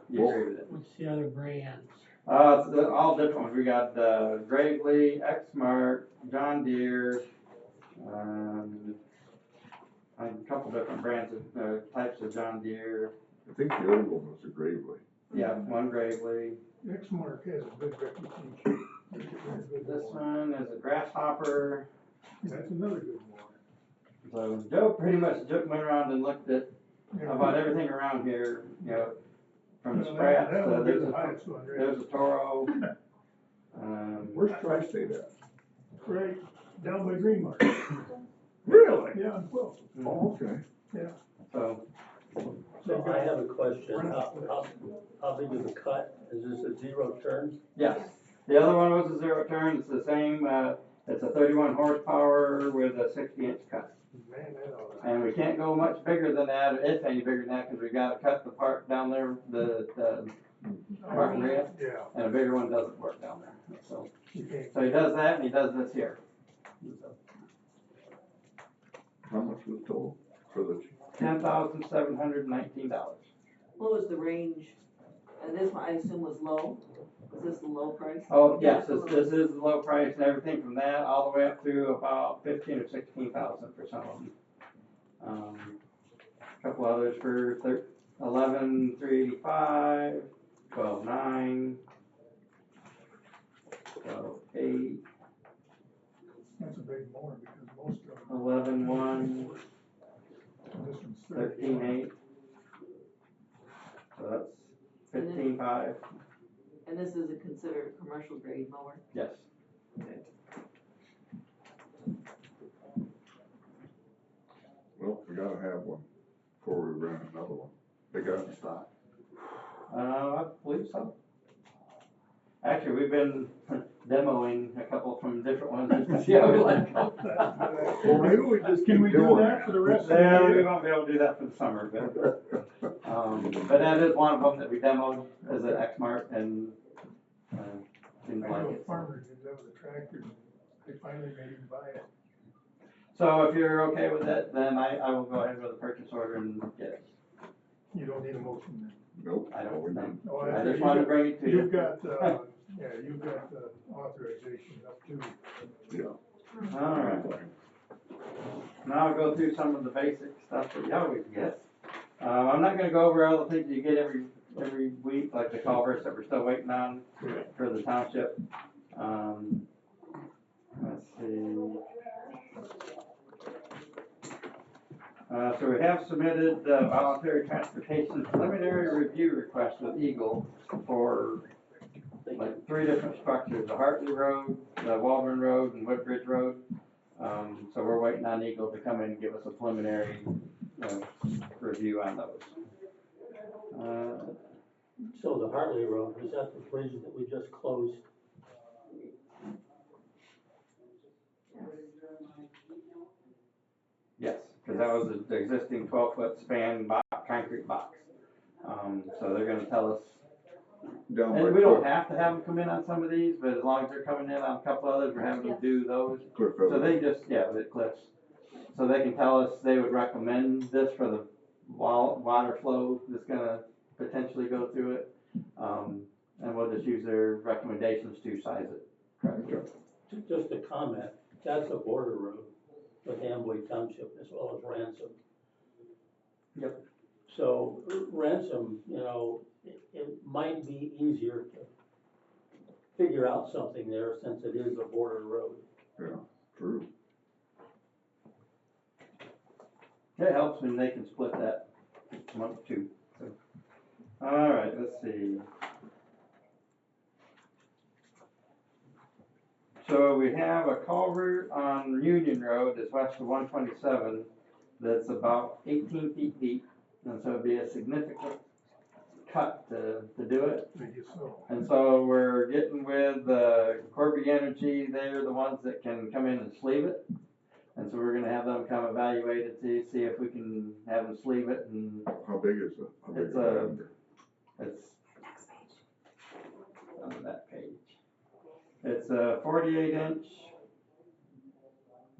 you agree with it. What's the other brands? It's all different ones. We got, Gravely, X-Mark, John Deere, a couple different brands of, types of John Deere. I think the old one was a Gravely. Yeah, one Gravely. X-Mark has a good reputation. This one is a Grasshopper. That's another good one. So Joe pretty much went around and looked at about everything around here, you know, from the Sprats, That'll be there's the highest one, right? there's a Toro. Where's Tri-State at? Right, down by Green Mark. Really? Yeah, on 12. Oh, okay. So, So I have a question, how big is the cut? Is this a 0 turn? yes, the other one was a 0 turn, it's the same, it's a 31 horsepower with a 60-inch cut. Man, that ought to. And we can't go much bigger than that, if any bigger than that, because we gotta cut the part down there, the Martin Rhea, Yeah, and a bigger one doesn't work down there, so. you can't. So he does that, and he does this here. How much was total for the? $10,719. What was the range? And this one, I assume, was low? Was this the low price? Oh, yes, this is the low price and everything from that all the way up to about 15 or 16,000 for some of them. A couple others for 11,385, 12,9, 12,8, That's a big mower because most of them. 11,1, This one's 13,8. So that's 15,5. And this is a considered commercial grade mower? Yes. Well, we gotta have one before we rent another one. They got it in stock. I believe so. Actually, we've been demoing a couple from different ones just to see how we like them. Well, maybe we just Can keep we do doing that for the rest of the Yeah, we year? won't be able to do that for the summer, but that is one of them that we demoed as an X-Mark and, didn't I like know a it. farmer did that with a tractor, and they finally made him buy it. So if you're okay with it, then I will go ahead with a purchase order and get it. You don't need a motion then. Nope. I don't think. Oh, I that's just right. wanted to bring it to you. You've got, yeah, you've got, authorization up to. Yeah. Alright. Now I'll go through some of the basic stuff that you always get. I'm not gonna go over all the things you get every week, like the culverts that we're still waiting on for the township. Let's see. So we have submitted voluntary transportation preliminary review request with Eagle for like 3 different structures, the Hartley Road, the Waldron Road, and Woodbridge Road. So we're waiting on Eagle to come in and give us a preliminary review on those. So the Hartley Road, was that the bridge that we just closed? Yes, because that was the existing 12-foot span concrete box. So they're gonna tell us, Down and by we don't Cliff- have to have them come in on some of these, but as long as they're coming in on a couple others, we're having them do those. Cliff So Village. they just, yeah, with cliffs. So they can tell us they would recommend this for the water flow that's gonna potentially go through it. And we'll just use their recommendations to size it correctly. Just a comment, that's a border road with Amboy Township as well as Ransom. Yep. So ransom, it might be easier to figure out something there since it is a border road. Yeah, true. It helps when they can split that among two, so. All right, let's see. So we have a culvert on Union Road that's west of 127 that's about 18 feet deep. And so it'd be a significant cut to do it. I guess so. And so we're getting with Corby Energy, they're the ones that can come in and sleeve it. And so we're gonna have them come evaluate it to see if we can have them sleeve it, and How big is it? How big it's is it? it's on that page. It's a 48-inch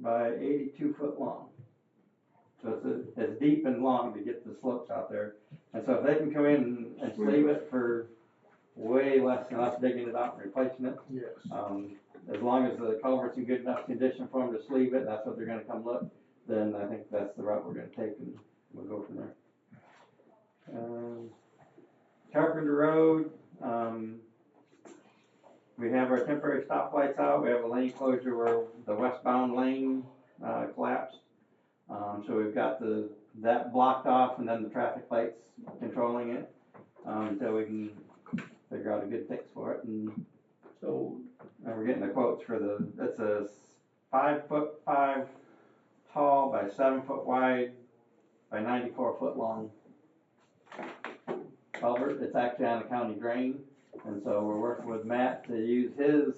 by 82-foot long. So it's deep and long to get the slopes out there. And so if they can come in and sleeve it for way less than us digging it out and replacing it, Yes. as long as the culvert's in good enough condition for them to sleeve it, that's what they're gonna come look, then I think that's the route we're gonna take, and we'll go from there. Carpenter Road, we have our temporary stoplights out. We have a lane closure where the westbound lane collapsed. So we've got that blocked off, and then the traffic lights controlling it until we can figure out a good fix for it. And So we're getting the quotes for it's a 5'5" tall by 7 foot wide by 94 foot long culvert. It's actually on a county drain, and so we're working with Matt to use his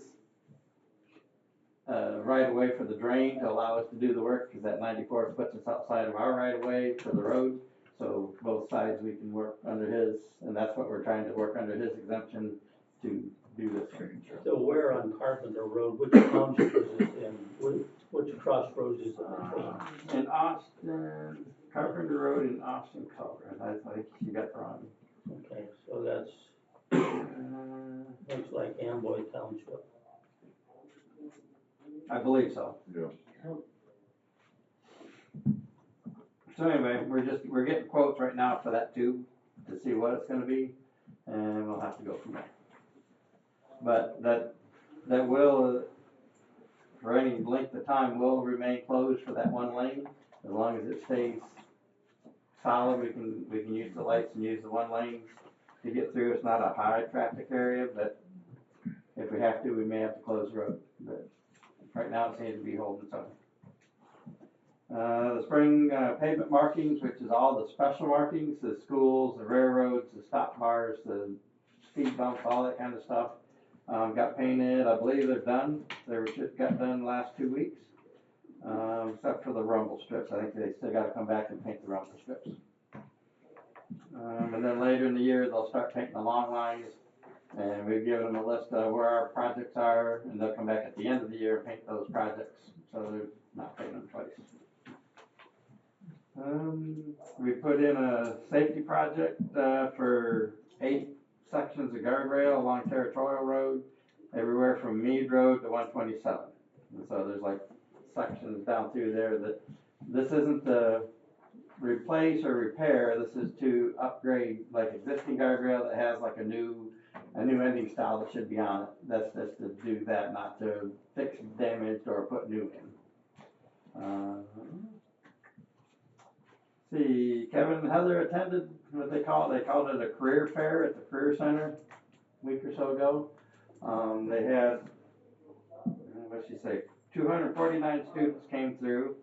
right of way for the drain to allow us to do the work, because that 94 puts us outside of our right of way for the road. So both sides we can work under his, and that's what we're trying to work under his exemption to do this. So where on Carpenter Road, which township is this in? Which crossroads is it between? In Austin, Carpenter Road in Austin, Colorado. I think you got the wrong. Okay, so that's, looks like Amboy Township. I believe so. Yeah. So anyway, we're getting quotes right now for that tube to see what it's gonna be, and we'll have to go from there. But that will, for any length of time, will remain closed for that one lane. As long as it stays solid, we can use the lights and use the one lane to get through. It's not a high traffic area, but if we have to, we may have to close the road. But right now it seems to be holding its own. The spring pavement markings, which is all the special markings, the schools, the railroads, the stop bars, the speed bumps, all that kind of stuff, got painted. I believe they're done. They just got done the last 2 weeks, except for the rumble strips. I think they still got to come back and paint the rumble strips. And then later in the year, they'll start painting the long lines. And we've given them a list of where our projects are, and they'll come back at the end of the year and paint those projects. So they're not painting them twice. We put in a safety project for 8 sections of guardrail along Territorial Road, everywhere from Mead Road to 127. And so there's like sections down through there that this isn't to replace or repair. This is to upgrade like existing guardrail that has like a new ending style that should be on it. That's just to do that, not to fix damaged or put new in. See, Kevin and Heather attended what they called it a career fair at the Career Center a week or so ago. They had, what'd she say, 249 students came through.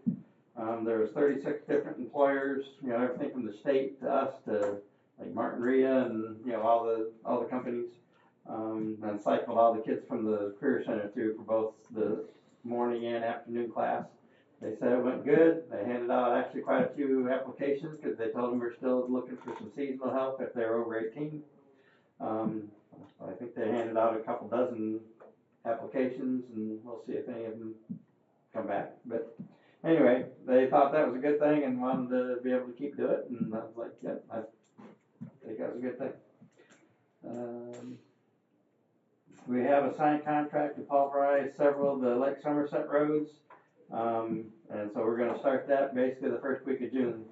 There was 36 different employers, everything from the state to us to like Martin Rhea and all the companies, and cycled all the kids from the Career Center through for both the morning and afternoon class. They said it went good. They handed out actually quite a few applications because they told them we're still looking for some seasonal help if they're over 18. I think they handed out a couple dozen applications, and we'll see if any of them come back. But anyway, they thought that was a good thing and wanted to be able to keep doing it, and I was like, yeah, I think that was a good thing. We have a signed contract to pulverize several of the Lake Somerset roads. And so we're going to start that basically the first week of June.